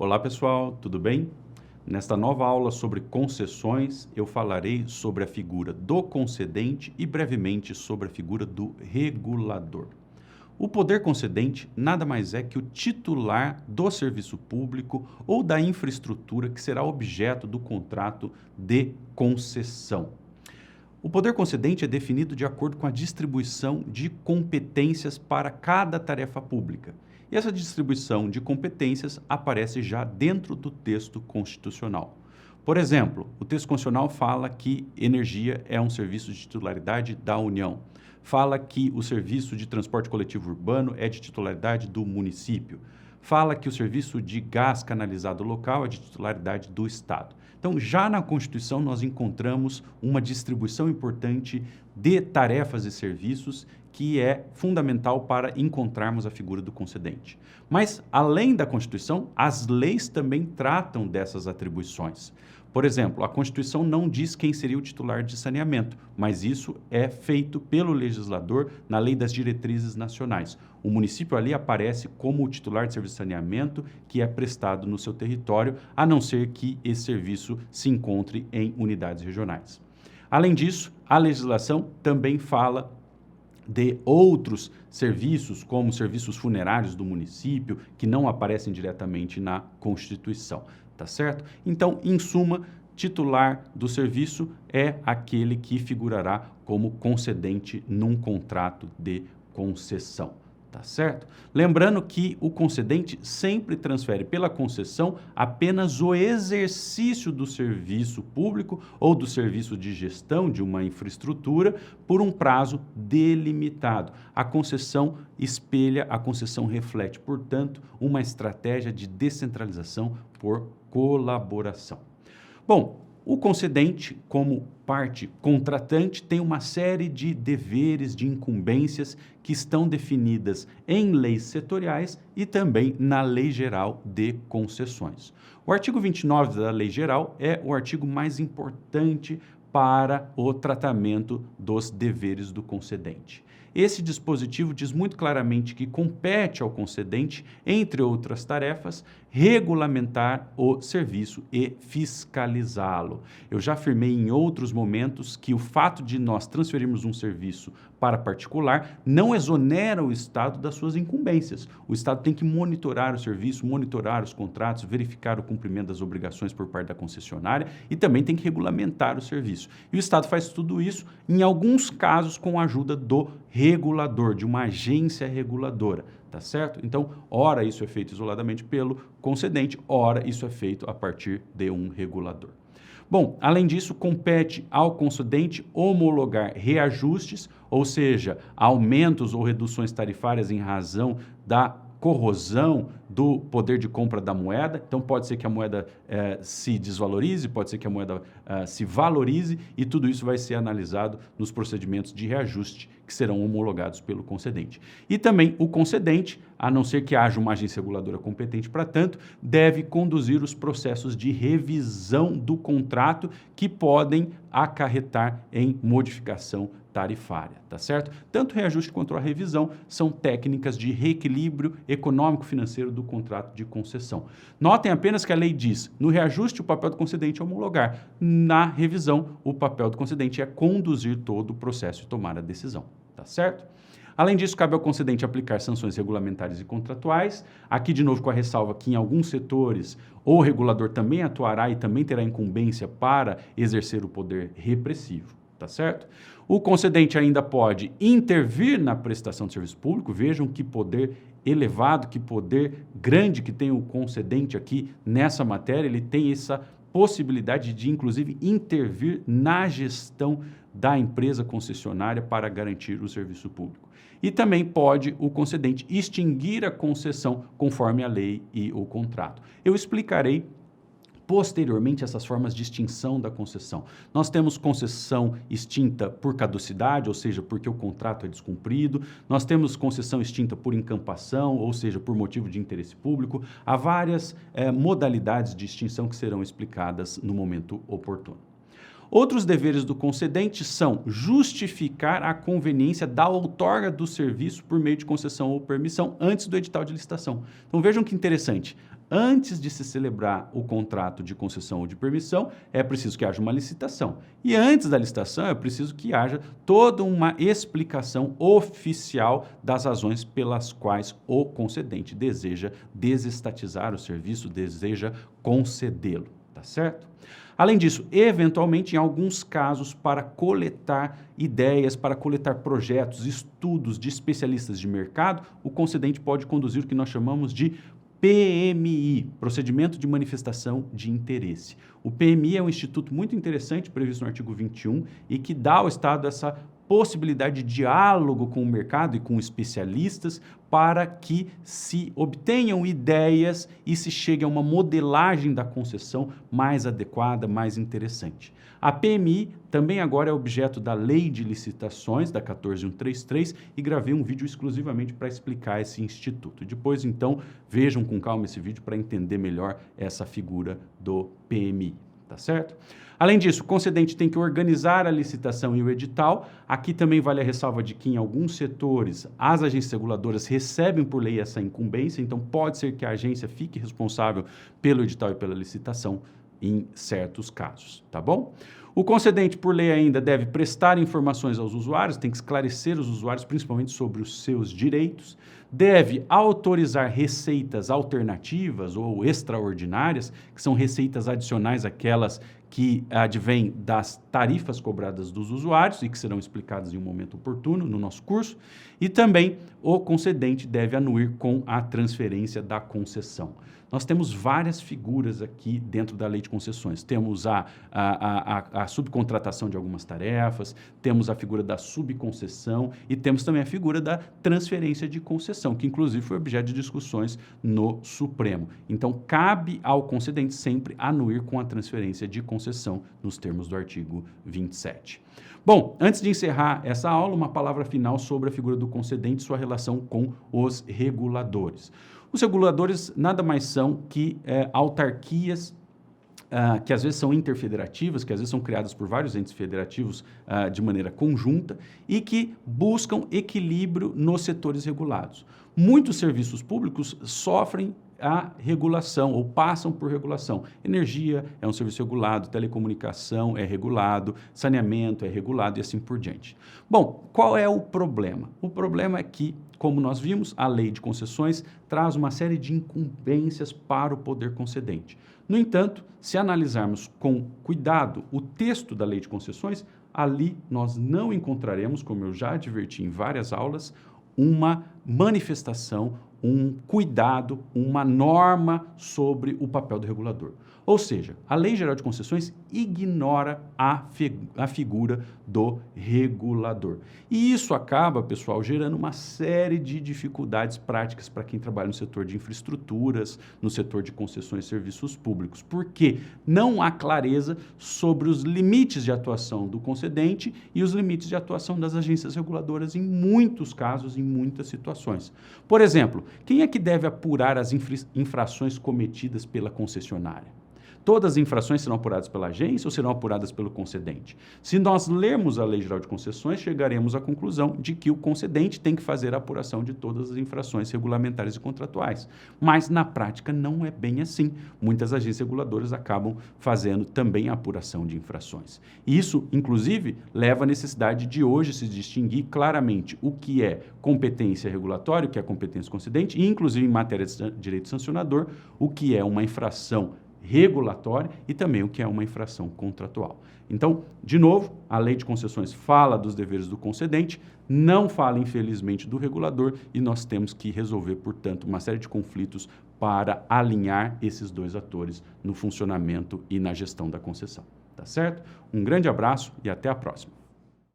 Olá pessoal, tudo bem? Nesta nova aula sobre concessões, eu falarei sobre a figura do concedente e brevemente sobre a figura do regulador. O poder concedente nada mais é que o titular do serviço público ou da infraestrutura que será objeto do contrato de concessão. O poder concedente é definido de acordo com a distribuição de competências para cada tarefa pública. E essa distribuição de competências aparece já dentro do texto constitucional. Por exemplo, o texto constitucional fala que energia é um serviço de titularidade da União. Fala que o serviço de transporte coletivo urbano é de titularidade do município. Fala que o serviço de gás canalizado local é de titularidade do Estado. Então, já na Constituição, nós encontramos uma distribuição importante de tarefas e serviços que é fundamental para encontrarmos a figura do concedente. Mas, além da Constituição, as leis também tratam dessas atribuições. Por exemplo, a Constituição não diz quem seria o titular de saneamento, mas isso é feito pelo legislador na Lei das Diretrizes Nacionais. O município ali aparece como o titular de serviço de saneamento que é prestado no seu território, a não ser que esse serviço se encontre em unidades regionais. Além disso, a legislação também fala de outros serviços, como serviços funerários do município, que não aparecem diretamente na Constituição. Tá certo? Então, em suma, titular do serviço é aquele que figurará como concedente num contrato de concessão. Tá certo? Lembrando que o concedente sempre transfere pela concessão apenas o exercício do serviço público ou do serviço de gestão de uma infraestrutura por um prazo delimitado. A concessão reflete, portanto, uma estratégia de descentralização por colaboração. Bom, o concedente, como parte contratante, tem uma série de deveres, de incumbências que estão definidas em leis setoriais e também na Lei Geral de Concessões. O artigo 29 da Lei Geral é o artigo mais importante para o tratamento dos deveres do concedente. Esse dispositivo diz muito claramente que compete ao concedente, entre outras tarefas, regulamentar o serviço e fiscalizá-lo. Eu já afirmei em outros momentos que o fato de nós transferirmos um serviço para particular não exonera o Estado das suas incumbências. O Estado tem que monitorar o serviço, monitorar os contratos, verificar o cumprimento das obrigações por parte da concessionária e também tem que regulamentar o serviço. E o Estado faz tudo isso, em alguns casos, com a ajuda do regulador, de uma agência reguladora, tá certo? Então, ora isso é feito isoladamente pelo concedente, ora isso é feito a partir de um regulador. Bom, além disso, compete ao concedente homologar reajustes, ou seja, aumentos ou reduções tarifárias em razão da corrosão do poder de compra da moeda. Então, pode ser que a moeda se desvalorize, pode ser que a moeda se valorize e tudo isso vai ser analisado nos procedimentos de reajuste que serão homologados pelo concedente. E também o concedente, a não ser que haja uma agência reguladora competente para tanto, deve conduzir os processos de revisão do contrato que podem acarretar em modificação tarifária, tá certo? Tanto o reajuste quanto a revisão são técnicas de reequilíbrio econômico-financeiro do contrato de concessão. Notem apenas que a lei diz, no reajuste o papel do concedente é homologar, na revisão o papel do concedente é conduzir todo o processo e tomar a decisão, tá certo? Além disso, cabe ao concedente aplicar sanções regulamentares e contratuais. Aqui, de novo, com a ressalva que em alguns setores o regulador também atuará e também terá incumbência para exercer o poder repressivo. Tá certo? O concedente ainda pode intervir na prestação de serviço público. Vejam que poder elevado, que poder grande que tem o concedente aqui nessa matéria. Ele tem essa possibilidade de, inclusive, intervir na gestão da empresa concessionária para garantir o serviço público. E também pode o concedente extinguir a concessão conforme a lei e o contrato. Eu explicarei posteriormente essas formas de extinção da concessão. Nós temos concessão extinta por caducidade, ou seja, porque o contrato é descumprido. Nós temos concessão extinta por incampação, ou seja, por motivo de interesse público. Há várias modalidades de extinção que serão explicadas no momento oportuno. Outros deveres do concedente são justificar a conveniência da outorga do serviço por meio de concessão ou permissão antes do edital de licitação. Então vejam que interessante. antes de se celebrar o contrato de concessão ou de permissão, é preciso que haja uma licitação. E antes da licitação, é preciso que haja toda uma explicação oficial das razões pelas quais o concedente deseja desestatizar o serviço, deseja concedê-lo, tá certo? Além disso, eventualmente, em alguns casos, para coletar ideias, para coletar projetos, estudos de especialistas de mercado, o concedente pode conduzir o que nós chamamos de PMI, Procedimento de Manifestação de Interesse. O PMI é um instituto muito interessante, previsto no artigo 21, e que dá ao Estado essa possibilidade de diálogo com o mercado e com especialistas para que se obtenham ideias e se chegue a uma modelagem da concessão mais adequada, mais interessante. A PMI também agora é objeto da Lei de Licitações, da 14.133, e gravei um vídeo exclusivamente para explicar esse instituto. Depois, então, vejam com calma esse vídeo para entender melhor essa figura do PMI, tá certo? Além disso, o concedente tem que organizar a licitação e o edital. Aqui também vale a ressalva de que em alguns setores as agências reguladoras recebem por lei essa incumbência, então pode ser que a agência fique responsável pelo edital e pela licitação em certos casos, tá bom? O concedente, por lei ainda, deve prestar informações aos usuários, tem que esclarecer os usuários, principalmente sobre os seus direitos, deve autorizar receitas alternativas ou extraordinárias, que são receitas adicionais àquelas que advêm das tarifas cobradas dos usuários e que serão explicadas em um momento oportuno no nosso curso, e também o concedente deve anuir com a transferência da concessão. Nós temos várias figuras aqui dentro da lei de concessões. Temos a subcontratação de algumas tarefas, temos a figura da subconcessão e temos também a figura da transferência de concessão, que inclusive foi objeto de discussões no Supremo. Então, cabe ao concedente sempre anuir com a transferência de concessão nos termos do artigo 27. Bom, antes de encerrar essa aula, uma palavra final sobre a figura do concedente e sua relação com os reguladores. Os reguladores nada mais são que autarquias que às vezes são interfederativas, que às vezes são criadas por vários entes federativos de maneira conjunta e que buscam equilíbrio nos setores regulados. Muitos serviços públicos sofrem a regulação ou passam por regulação. Energia é um serviço regulado, telecomunicação é regulado, saneamento é regulado e assim por diante. Bom, qual é o problema? O problema é que, como nós vimos, a lei de concessões traz uma série de incumbências para o poder concedente. No entanto, se analisarmos com cuidado o texto da lei de concessões, ali nós não encontraremos, como eu já adverti em várias aulas, uma manifestação, um cuidado, uma norma sobre o papel do regulador. Ou seja, a Lei Geral de Concessões ignora a figura do regulador. E isso acaba, pessoal, gerando uma série de dificuldades práticas para quem trabalha no setor de infraestruturas, no setor de concessões e serviços públicos, porque não há clareza sobre os limites de atuação do concedente e os limites de atuação das agências reguladoras em muitos casos, em muitas situações. Por exemplo, quem é que deve apurar as infrações cometidas pela concessionária? Todas as infrações serão apuradas pela agência ou serão apuradas pelo concedente? Se nós lermos a Lei Geral de Concessões, chegaremos à conclusão de que o concedente tem que fazer a apuração de todas as infrações regulamentares e contratuais. Mas, na prática, não é bem assim. Muitas agências reguladoras acabam fazendo também a apuração de infrações. E isso, inclusive, leva à necessidade de hoje se distinguir claramente o que é competência regulatória, o que é competência concedente, e, inclusive, em matéria de direito sancionador, o que é uma infração regulatória e também o que é uma infração contratual. Então, de novo, a Lei de Concessões fala dos deveres do concedente, não fala, infelizmente, do regulador e nós temos que resolver, portanto, uma série de conflitos para alinhar esses dois atores no funcionamento e na gestão da concessão. Tá certo? Um grande abraço e até a próxima.